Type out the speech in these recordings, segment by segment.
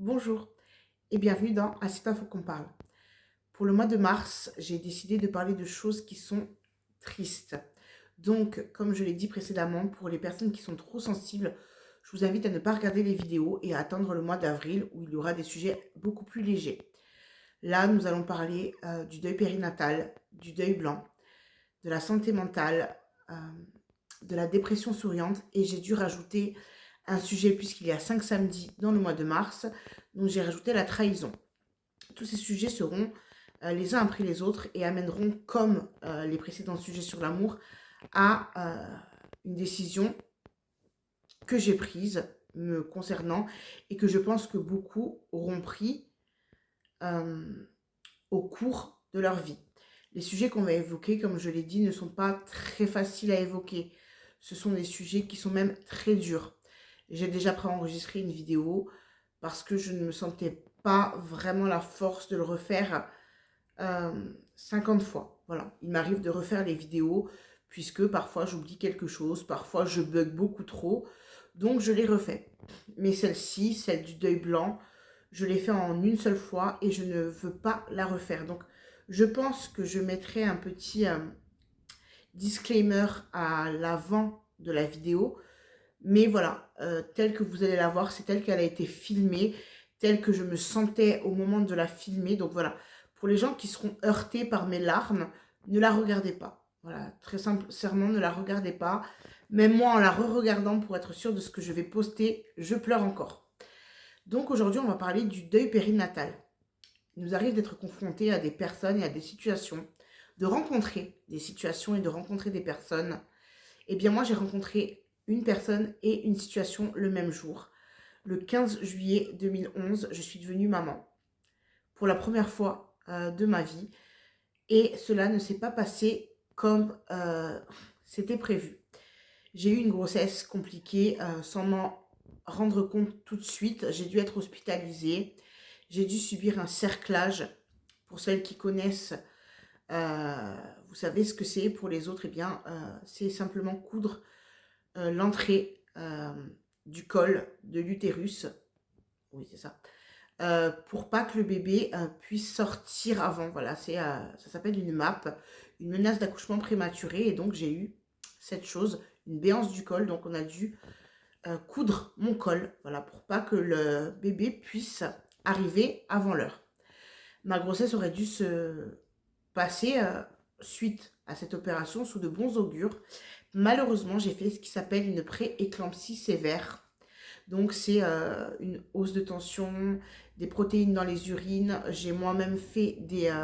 Bonjour et bienvenue dans Assiette Info qu'on parle. Pour le mois de mars, j'ai décidé de parler de choses qui sont tristes. Donc, comme je l'ai dit précédemment, pour les personnes qui sont trop sensibles, je vous invite à ne pas regarder les vidéos et à attendre le mois d'avril où il y aura des sujets beaucoup plus légers. Là, nous allons parler du deuil périnatal, du deuil blanc, de la santé mentale, euh, de la dépression souriante et j'ai dû rajouter un sujet puisqu'il y a 5 samedis dans le mois de mars, donc j'ai rajouté la trahison. Tous ces sujets seront les uns après les autres et amèneront, comme les précédents sujets sur l'amour, à une décision que j'ai prise me concernant et que je pense que beaucoup auront pris euh, au cours de leur vie. Les sujets qu'on va évoquer, comme je l'ai dit, ne sont pas très faciles à évoquer. Ce sont des sujets qui sont même très durs. J'ai déjà préenregistré une vidéo parce que je ne me sentais pas vraiment la force de le refaire 50 fois. Voilà, il m'arrive de refaire les vidéos puisque parfois j'oublie quelque chose, parfois je bug beaucoup trop, donc je les refais. Mais celle-ci, celle du deuil blanc, je l'ai fait en une seule fois et je ne veux pas la refaire. Donc je pense que je mettrai un petit disclaimer à l'avant de la vidéo. Mais voilà, telle que vous allez la voir, c'est telle qu'elle a été filmée, telle que je me sentais au moment de la filmer. Donc voilà, pour les gens qui seront heurtés par mes larmes, ne la regardez pas. Voilà, très sincèrement, ne la regardez pas. Même moi, en la re-regardant pour être sûre de ce que je vais poster, je pleure encore. Donc aujourd'hui, on va parler du deuil périnatal. Il nous arrive d'être confrontés à des personnes et à des situations, de rencontrer des situations et de rencontrer des personnes. Eh bien moi, j'ai rencontré une personne et une situation le même jour. Le 15 juillet 2011, je suis devenue maman pour la première fois de ma vie. Et cela ne s'est pas passé comme c'était prévu. J'ai eu une grossesse compliquée sans m'en rendre compte tout de suite. J'ai dû être hospitalisée. J'ai dû subir un cerclage. Pour celles qui connaissent, vous savez ce que c'est. Pour les autres, eh bien, c'est simplement coudre l'entrée du col de l'utérus. Oui, c'est ça. Pour pas que le bébé puisse sortir avant. Voilà, ça s'appelle une MAP, une menace d'accouchement prématuré. Et donc, j'ai eu cette chose, une béance du col. Donc, on a dû coudre mon col, voilà, pour pas que le bébé puisse arriver avant l'heure. Ma grossesse aurait dû se passer suite à cette opération sous de bons augures. Malheureusement, j'ai fait ce qui s'appelle une pré-éclampsie sévère. Donc, c'est une hausse de tension, des protéines dans les urines. J'ai moi-même fait des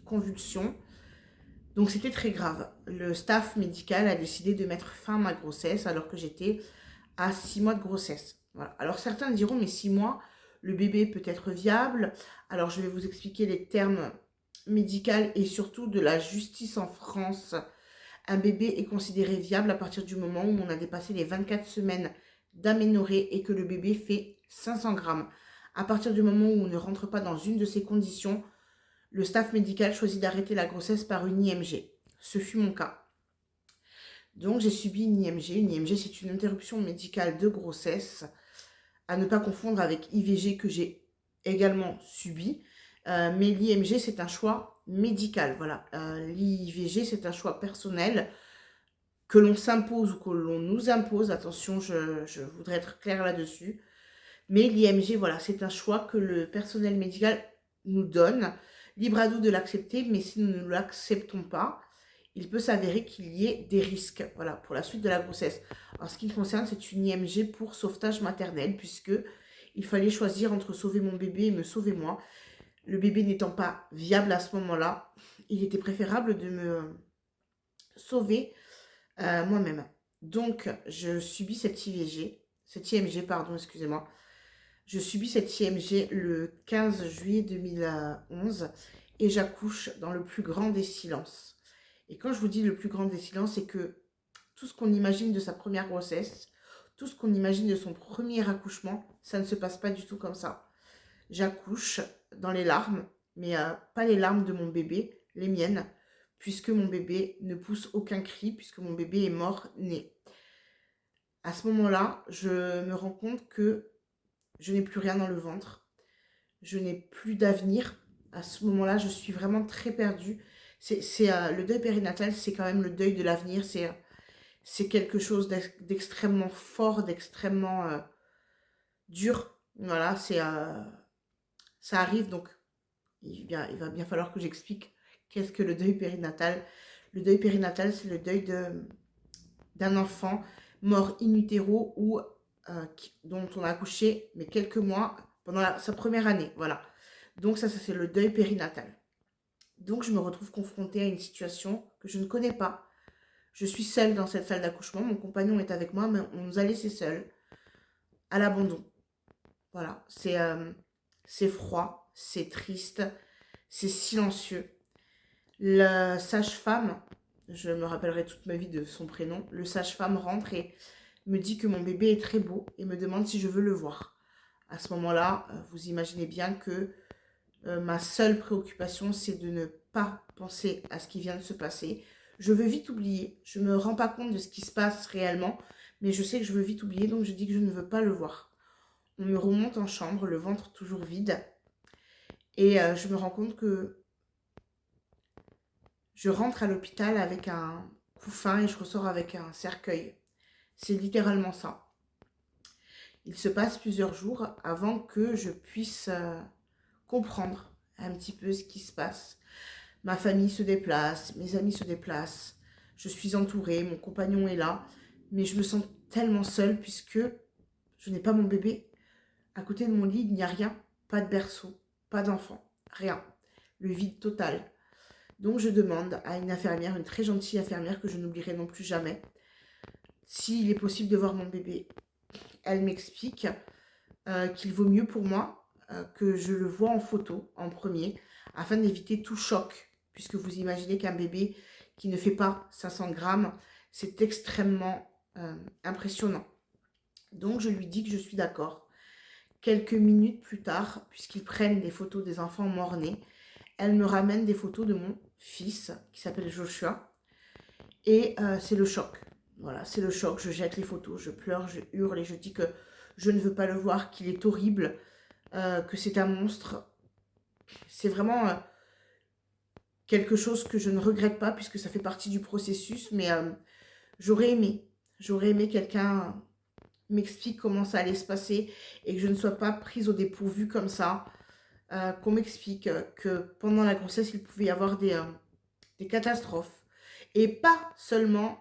convulsions. Donc, c'était très grave. Le staff médical a décidé de mettre fin à ma grossesse alors que j'étais à 6 mois de grossesse. Voilà. Alors, certains diront, mais 6 mois, le bébé peut être viable. Alors, je vais vous expliquer les termes médicaux et surtout de la justice en France. Un bébé est considéré viable à partir du moment où on a dépassé les 24 semaines d'aménorrhée et que le bébé fait 500 grammes. À partir du moment où on ne rentre pas dans une de ces conditions, le staff médical choisit d'arrêter la grossesse par une IMG. Ce fut mon cas. Donc j'ai subi une IMG. Une IMG, c'est une interruption médicale de grossesse, à ne pas confondre avec IVG que j'ai également subi. Mais l'IMG, c'est un choix médical. Voilà. L'IVG, c'est un choix personnel que l'on s'impose ou que l'on nous impose. Attention, je voudrais être claire là-dessus. Mais l'IMG, voilà, c'est un choix que le personnel médical nous donne. Libre à nous de l'accepter, mais si nous ne l'acceptons pas, il peut s'avérer qu'il y ait des risques, voilà, pour la suite de la grossesse. En ce qui me concerne, c'est une IMG pour sauvetage maternel, puisque il fallait choisir entre sauver mon bébé et me sauver moi. Le bébé n'étant pas viable à ce moment-là, il était préférable de me sauver moi-même. Donc, je subis cette IMG, pardon, excusez-moi. Je subis cette IMG le 15 juillet 2011 et j'accouche dans le plus grand des silences. Et quand je vous dis le plus grand des silences, c'est que tout ce qu'on imagine de sa première grossesse, tout ce qu'on imagine de son premier accouchement, ça ne se passe pas du tout comme ça. J'accouche dans les larmes, mais pas les larmes de mon bébé, les miennes, puisque mon bébé ne pousse aucun cri, puisque mon bébé est mort-né. À ce moment-là, je me rends compte que je n'ai plus rien dans le ventre. je n'ai plus d'avenir. À ce moment-là, je suis vraiment très perdue. Le deuil périnatal, c'est quand même le deuil de l'avenir. C'est quelque chose d'extrêmement fort, d'extrêmement dur. Voilà, ça arrive, donc il va bien falloir que j'explique qu'est-ce que le deuil périnatal. Le deuil périnatal, c'est le deuil d'un enfant mort in utero ou dont on a accouché, mais quelques mois pendant sa première année. Voilà. Donc ça c'est le deuil périnatal. Donc je me retrouve confrontée à une situation que je ne connais pas. Je suis seule dans cette salle d'accouchement. Mon compagnon est avec moi, mais on nous a laissés seuls à l'abandon. Voilà. C'est froid, c'est triste, c'est silencieux. La sage-femme, je me rappellerai toute ma vie de son prénom, le sage-femme rentre et me dit que mon bébé est très beau et me demande si je veux le voir. À ce moment-là, vous imaginez bien que ma seule préoccupation, c'est de ne pas penser à ce qui vient de se passer. Je veux vite oublier. Je ne me rends pas compte de ce qui se passe réellement, mais je sais que je veux vite oublier, donc je dis que je ne veux pas le voir. On me remonte en chambre, le ventre toujours vide, et je me rends compte que je rentre à l'hôpital avec un couffin et je ressors avec un cercueil. C'est littéralement ça. Il se passe plusieurs jours avant que je puisse comprendre un petit peu ce qui se passe. Ma famille se déplace, mes amis se déplacent, je suis entourée, mon compagnon est là, mais je me sens tellement seule puisque je n'ai pas mon bébé. À côté de mon lit, il n'y a rien, pas de berceau, pas d'enfant, rien. Le vide total. Donc je demande à une infirmière, une très gentille infirmière que je n'oublierai non plus jamais, s'il est possible de voir mon bébé. Elle m'explique qu'il vaut mieux pour moi que je le vois en photo en premier, afin d'éviter tout choc, puisque vous imaginez qu'un bébé qui ne fait pas 500 grammes, c'est extrêmement impressionnant. Donc je lui dis que je suis d'accord. Quelques minutes plus tard, puisqu'ils prennent des photos des enfants morts-nés, elle me ramène des photos de mon fils, qui s'appelle Joshua, et c'est le choc. Voilà, c'est le choc, je jette les photos, je pleure, je hurle et je dis que je ne veux pas le voir, qu'il est horrible, que c'est un monstre. C'est vraiment quelque chose que je ne regrette pas puisque ça fait partie du processus, mais j'aurais aimé, quelqu'un m'explique comment ça allait se passer et que je ne sois pas prise au dépourvu comme ça, qu'on m'explique que pendant la grossesse, il pouvait y avoir des catastrophes et pas seulement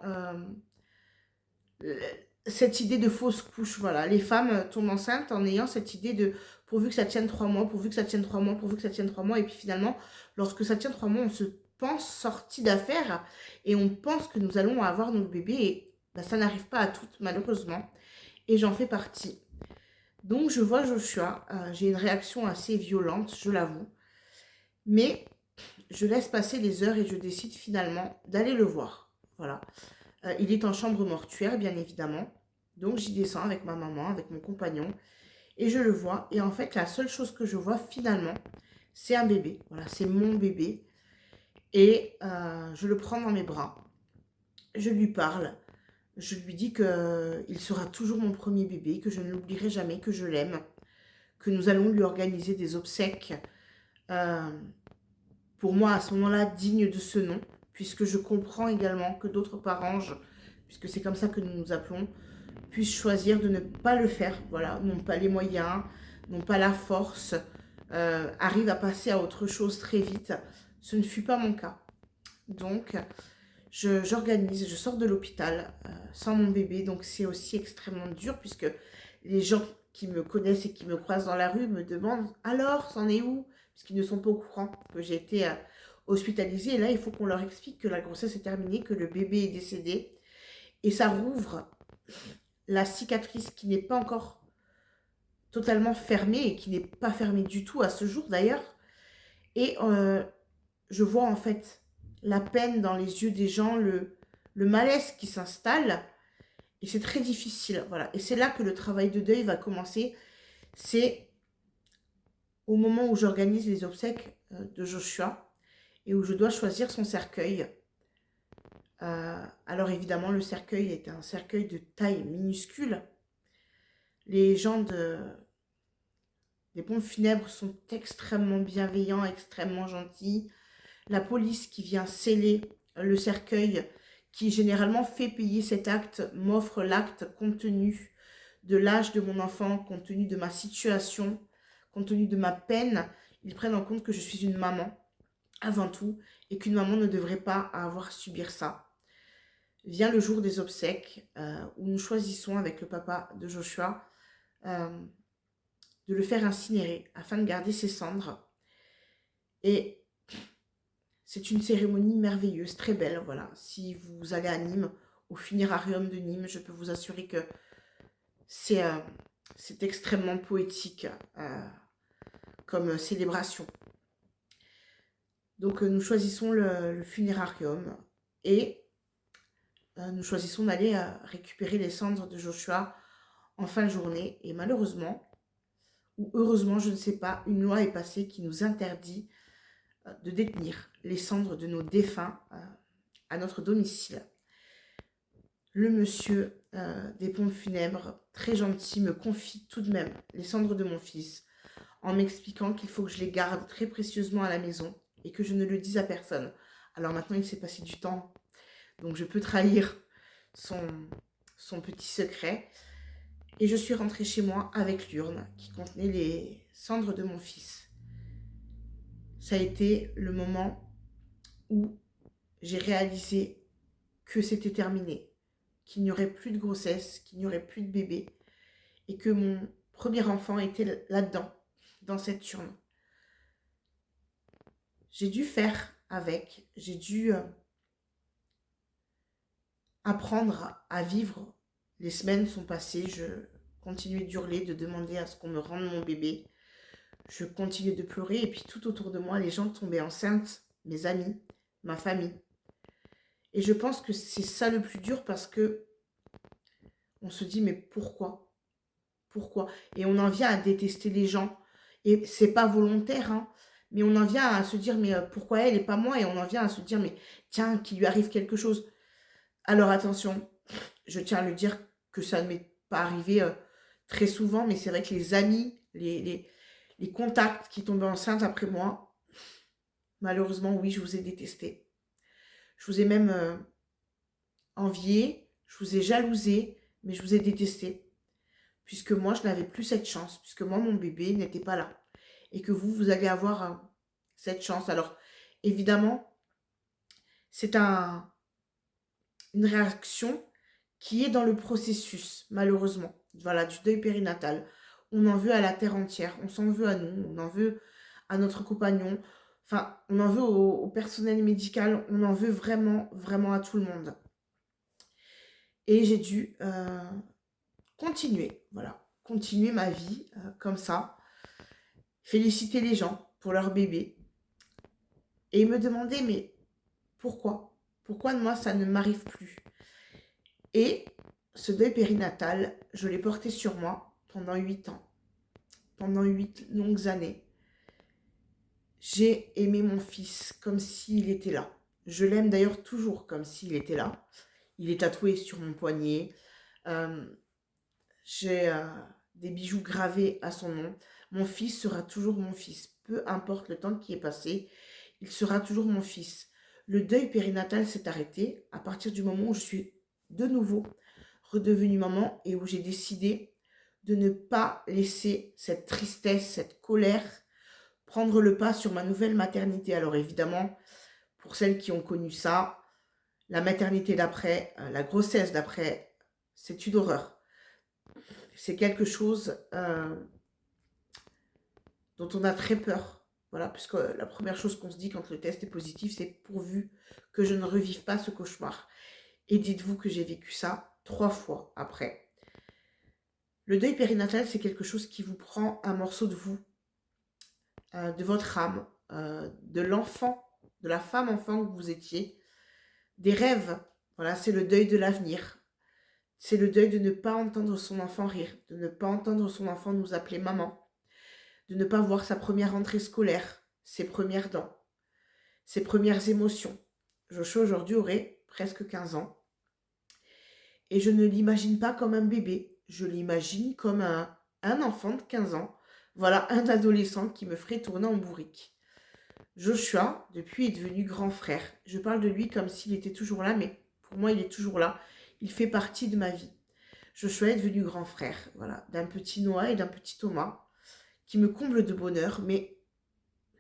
cette idée de fausse couche, voilà. Les femmes tombent enceintes en ayant cette idée de pourvu que ça tienne 3 mois, pourvu que ça tienne 3 mois, pourvu que ça tienne 3 mois, et puis finalement, lorsque ça tient 3 mois, on se pense sorti d'affaire et on pense que nous allons avoir notre bébé et ben, ça n'arrive pas à toutes, malheureusement, et j'en fais partie. Donc je vois Joshua, j'ai une réaction assez violente, je l'avoue, mais je laisse passer les heures et je décide finalement d'aller le voir, voilà. Il est en chambre mortuaire, bien évidemment. Donc j'y descends avec ma maman, avec mon compagnon, et je le vois. Et en fait, la seule chose que je vois finalement, c'est un bébé. Voilà, c'est mon bébé. Et je le prends dans mes bras. Je lui parle. Je lui dis qu'il sera toujours mon premier bébé, que je ne l'oublierai jamais, que je l'aime, que nous allons lui organiser des obsèques, euh, pour moi, à ce moment-là, dignes de ce nom, puisque je comprends également que d'autres parents, puisque c'est comme ça que nous nous appelons, puissent choisir de ne pas le faire, voilà, n'ont pas les moyens, n'ont pas la force, arrivent à passer à autre chose très vite. Ce ne fut pas mon cas. Donc, j'organise, je sors de l'hôpital sans mon bébé, donc c'est aussi extrêmement dur puisque les gens qui me connaissent et qui me croisent dans la rue me demandent alors, c'en est où? Puisqu'ils ne sont pas au courant que j'ai été hospitalisée. Et là, il faut qu'on leur explique que la grossesse est terminée, que le bébé est décédé. Et ça rouvre la cicatrice qui n'est pas encore totalement fermée et qui n'est pas fermée du tout à ce jour d'ailleurs. Et je vois en fait la peine dans les yeux des gens, le malaise qui s'installe. Et c'est très difficile, voilà. Et c'est là que le travail de deuil va commencer. C'est au moment où j'organise les obsèques de Joshua et où je dois choisir son cercueil. Alors évidemment, le cercueil est un cercueil de taille minuscule. Les gens des Les pompes funèbres sont extrêmement bienveillants, extrêmement gentils. La police qui vient sceller le cercueil, qui généralement fait payer cet acte, m'offre l'acte compte tenu de l'âge de mon enfant, compte tenu de ma situation, compte tenu de ma peine. Ils prennent en compte que je suis une maman, avant tout, et qu'une maman ne devrait pas avoir à subir ça. Vient le jour des obsèques, où nous choisissons avec le papa de Joshua euh, de le faire incinérer afin de garder ses cendres. Et c'est une cérémonie merveilleuse, très belle, voilà. Si vous allez à Nîmes, au funérarium de Nîmes, je peux vous assurer que c'est extrêmement poétique comme célébration. Donc nous choisissons le funérarium et nous choisissons d'aller récupérer les cendres de Joshua en fin de journée. Et malheureusement, ou heureusement, je ne sais pas, une loi est passée qui nous interdit de détenir les cendres de nos défunts à notre domicile. Le monsieur des pompes funèbres, très gentil, me confie tout de même les cendres de mon fils en m'expliquant qu'il faut que je les garde très précieusement à la maison et que je ne le dise à personne. Alors maintenant, il s'est passé du temps, donc je peux trahir son petit secret. Et je suis rentrée chez moi avec l'urne qui contenait les cendres de mon fils. Ça a été le moment où j'ai réalisé que c'était terminé, qu'il n'y aurait plus de grossesse, qu'il n'y aurait plus de bébé, et que mon premier enfant était là-dedans, dans cette urne. J'ai dû faire avec, j'ai dû apprendre à vivre. Les semaines sont passées, je continuais d'hurler, de demander à ce qu'on me rende mon bébé. Je continuais de pleurer et puis tout autour de moi, les gens tombaient enceintes, mes amis, ma famille. Et je pense que c'est ça le plus dur parce que on se dit mais pourquoi? Pourquoi? Et on en vient à détester les gens. Et c'est pas volontaire, hein, mais on en vient à se dire mais pourquoi elle et pas moi? Et on en vient à se dire mais tiens, qu'il lui arrive quelque chose. Alors attention, je tiens à le dire que ça ne m'est pas arrivé très souvent, mais c'est vrai que les amis, les contacts qui tombaient enceintes après moi, malheureusement, oui, je vous ai détesté. Je vous ai même envié, je vous ai jalousé, mais je vous ai détesté. Puisque moi, je n'avais plus cette chance, puisque moi, mon bébé n'était pas là. Et que vous, vous allez avoir cette chance. Alors, évidemment, c'est une réaction qui est dans le processus, malheureusement. Voilà, du deuil périnatal. On en veut à la terre entière, on s'en veut à nous, on en veut à notre compagnon, enfin, on en veut au personnel médical, on en veut vraiment, vraiment à tout le monde. Et j'ai dû continuer, voilà, continuer ma vie comme ça, féliciter les gens pour leur bébé et me demander, mais pourquoi? Pourquoi moi ça ne m'arrive plus? Et ce deuil périnatal, je l'ai porté sur moi pendant 8 ans. Pendant 8 longues années. J'ai aimé mon fils comme s'il était là. Je l'aime d'ailleurs toujours comme s'il était là. Il est tatoué sur mon poignet. J'ai des bijoux gravés à son nom. Mon fils sera toujours mon fils. Peu importe le temps qui est passé, il sera toujours mon fils. Le deuil périnatal s'est arrêté à partir du moment où je suis de nouveau redevenue maman et où j'ai décidé de ne pas laisser cette tristesse, cette colère prendre le pas sur ma nouvelle maternité. Alors évidemment, pour celles qui ont connu ça, la maternité d'après, la grossesse d'après, c'est une horreur. C'est quelque chose dont on a très peur. Voilà, puisque la première chose qu'on se dit quand le test est positif, c'est pourvu que je ne revive pas ce cauchemar. Et dites-vous que j'ai vécu ça 3 fois après. Le deuil périnatal, c'est quelque chose qui vous prend un morceau de vous, de votre âme, de l'enfant, de la femme enfant que vous étiez, des rêves. Voilà, c'est le deuil de l'avenir. C'est le deuil de ne pas entendre son enfant rire, de ne pas entendre son enfant nous appeler maman, de ne pas voir sa première rentrée scolaire, ses premières dents, ses premières émotions. Joshua aujourd'hui aurait presque 15 ans. Et je ne l'imagine pas comme un bébé, je l'imagine comme un enfant de 15 ans, Voilà un adolescent qui me ferait tourner en bourrique. Joshua, depuis, est devenu grand frère. Je parle de lui comme s'il était toujours là, mais pour moi, il est toujours là. Il fait partie de ma vie. Joshua est devenu grand frère, voilà, d'un petit Noah et d'un petit Thomas, qui me comblent de bonheur. Mais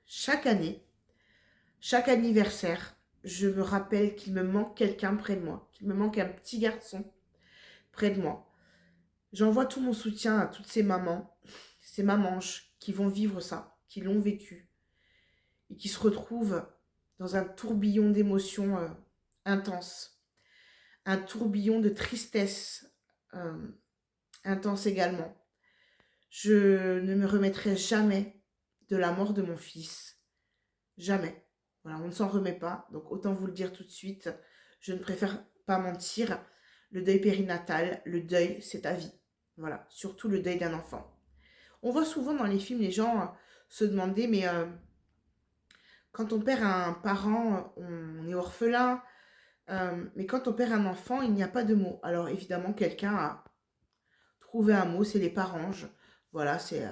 chaque année, chaque anniversaire, je me rappelle qu'il me manque quelqu'un près de moi, qu'il me manque un petit garçon près de moi. J'envoie tout mon soutien à toutes ces mamanges qui vont vivre ça, qui l'ont vécu et qui se retrouvent dans un tourbillon d'émotions intenses, un tourbillon de tristesse intense également. Je ne me remettrai jamais de la mort de mon fils. Jamais. Voilà, on ne s'en remet pas. Donc autant vous le dire tout de suite. Je ne préfère pas mentir. Le deuil périnatal, le deuil, c'est ta vie. Voilà, surtout le deuil d'un enfant. On voit souvent dans les films les gens se demander, mais quand on perd un parent, on est orphelin. Mais quand on perd un enfant, il n'y a pas de mots. Alors évidemment, quelqu'un a trouvé un mot, c'est les paranges. Voilà, c'est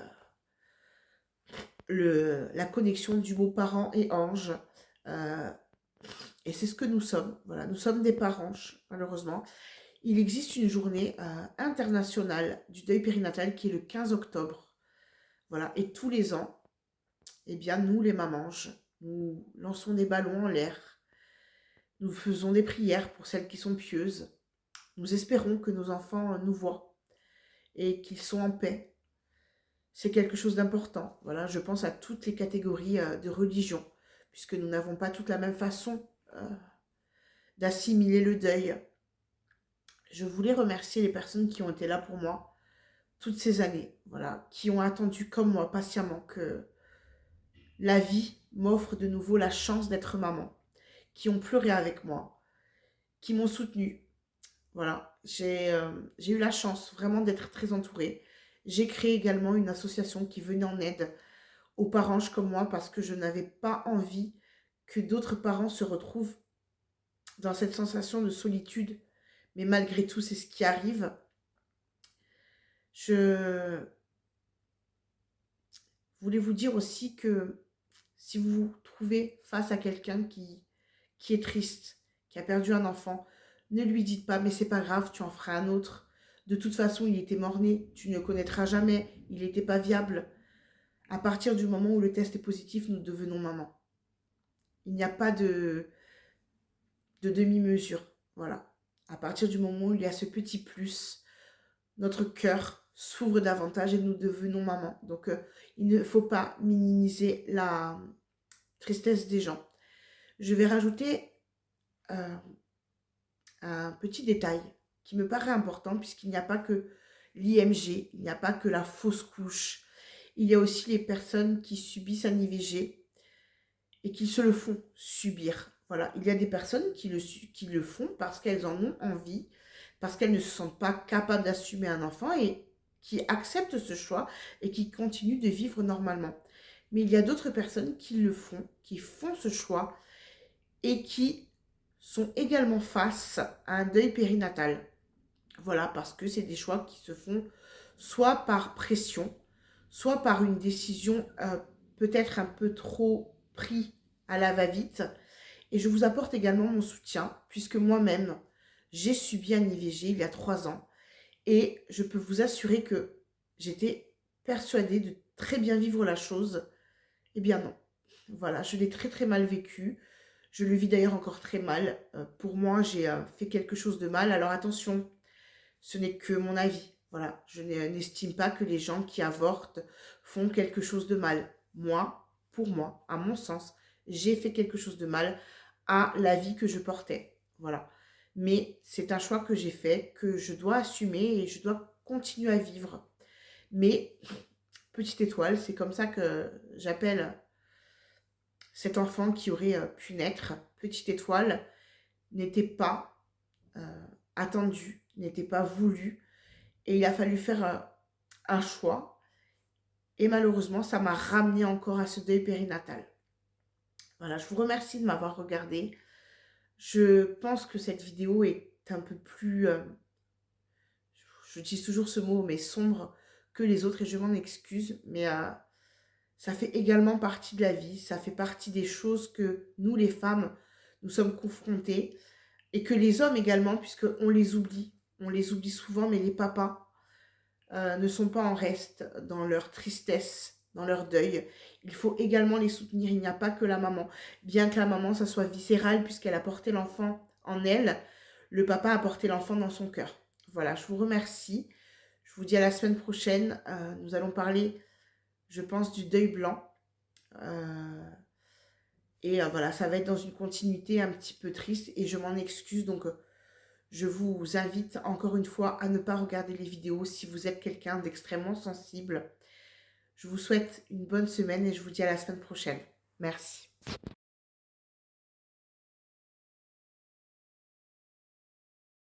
la connexion du mot parent et ange. Euh, et c'est ce que nous sommes. Voilà, nous sommes des paranges, malheureusement. Il existe une journée internationale du deuil périnatal qui est le 15 octobre. Voilà, et tous les ans, eh bien, nous, les mamanges, nous lançons des ballons en l'air. Nous faisons des prières pour celles qui sont pieuses. Nous espérons que nos enfants nous voient et qu'ils sont en paix. C'est quelque chose d'important. Voilà, je pense à toutes les catégories de religion, puisque nous n'avons pas toute la même façon d'assimiler le deuil. Je voulais remercier les personnes qui ont été là pour moi toutes ces années, voilà, qui ont attendu comme moi patiemment que la vie m'offre de nouveau la chance d'être maman, qui ont pleuré avec moi, qui m'ont soutenue. Voilà, j'ai eu la chance vraiment d'être très entourée. J'ai créé également une association qui venait en aide aux parents comme moi parce que je n'avais pas envie que d'autres parents se retrouvent dans cette sensation de solitude. Mais malgré tout, c'est ce qui arrive. Je voulais vous dire aussi que si vous vous trouvez face à quelqu'un qui est triste, qui a perdu un enfant, ne lui dites pas, mais c'est pas grave, tu en feras un autre. De toute façon, il était mort-né, tu ne connaîtras jamais, il n'était pas viable. À partir du moment où le test est positif, nous devenons maman. Il n'y a pas de demi-mesure. Voilà. À partir du moment où il y a ce petit plus, notre cœur s'ouvre davantage et nous devenons maman. Donc, il ne faut pas minimiser la tristesse des gens. Je vais rajouter un petit détail qui me paraît important puisqu'il n'y a pas que l'IMG, il n'y a pas que la fausse couche. Il y a aussi les personnes qui subissent un IVG et qui se le font subir. Voilà, il y a des personnes qui le font parce qu'elles en ont envie, parce qu'elles ne se sentent pas capables d'assumer un enfant et qui acceptent ce choix et qui continuent de vivre normalement. Mais il y a d'autres personnes qui le font, qui font ce choix et qui sont également face à un deuil périnatal. Voilà, parce que c'est des choix qui se font soit par pression, soit par une décision peut-être un peu trop prise à la va-vite. Et je vous apporte également mon soutien, puisque moi-même, j'ai subi un IVG il y a 3 ans. Et je peux vous assurer que j'étais persuadée de très bien vivre la chose. Eh bien non. Voilà, je l'ai très très mal vécu. Je le vis d'ailleurs encore très mal. Pour moi, j'ai fait quelque chose de mal. Alors attention, ce n'est que mon avis. Voilà, je n'estime pas que les gens qui avortent font quelque chose de mal. Moi, pour moi, à mon sens, j'ai fait quelque chose de mal à la vie que je portais. Voilà. Mais c'est un choix que j'ai fait, que je dois assumer et je dois continuer à vivre. Mais, petite étoile, c'est comme ça que j'appelle cet enfant qui aurait pu naître. Petite étoile n'était pas attendu, n'était pas voulu. Et il a fallu faire un choix. Et malheureusement, ça m'a ramené encore à ce deuil périnatal. Voilà, je vous remercie de m'avoir regardé. Je pense que cette vidéo est un peu plus, je dis toujours ce mot, mais sombre que les autres et je m'en excuse, mais ça fait également partie de la vie, ça fait partie des choses que nous, les femmes, nous sommes confrontées et que les hommes également, puisqu'on les oublie. On les oublie souvent, mais les papas ne sont pas en reste dans leur tristesse, dans leur deuil. Il faut également les soutenir. Il n'y a pas que la maman. Bien que la maman, ça soit viscéral, puisqu'elle a porté l'enfant en elle, le papa a porté l'enfant dans son cœur. Voilà, je vous remercie. Je vous dis à la semaine prochaine. Nous allons parler, je pense, du deuil blanc. Voilà, ça va être dans une continuité un petit peu triste et je m'en excuse. Donc, je vous invite encore une fois à ne pas regarder les vidéos si vous êtes quelqu'un d'extrêmement sensible. Je vous souhaite une bonne semaine et je vous dis à la semaine prochaine. Merci.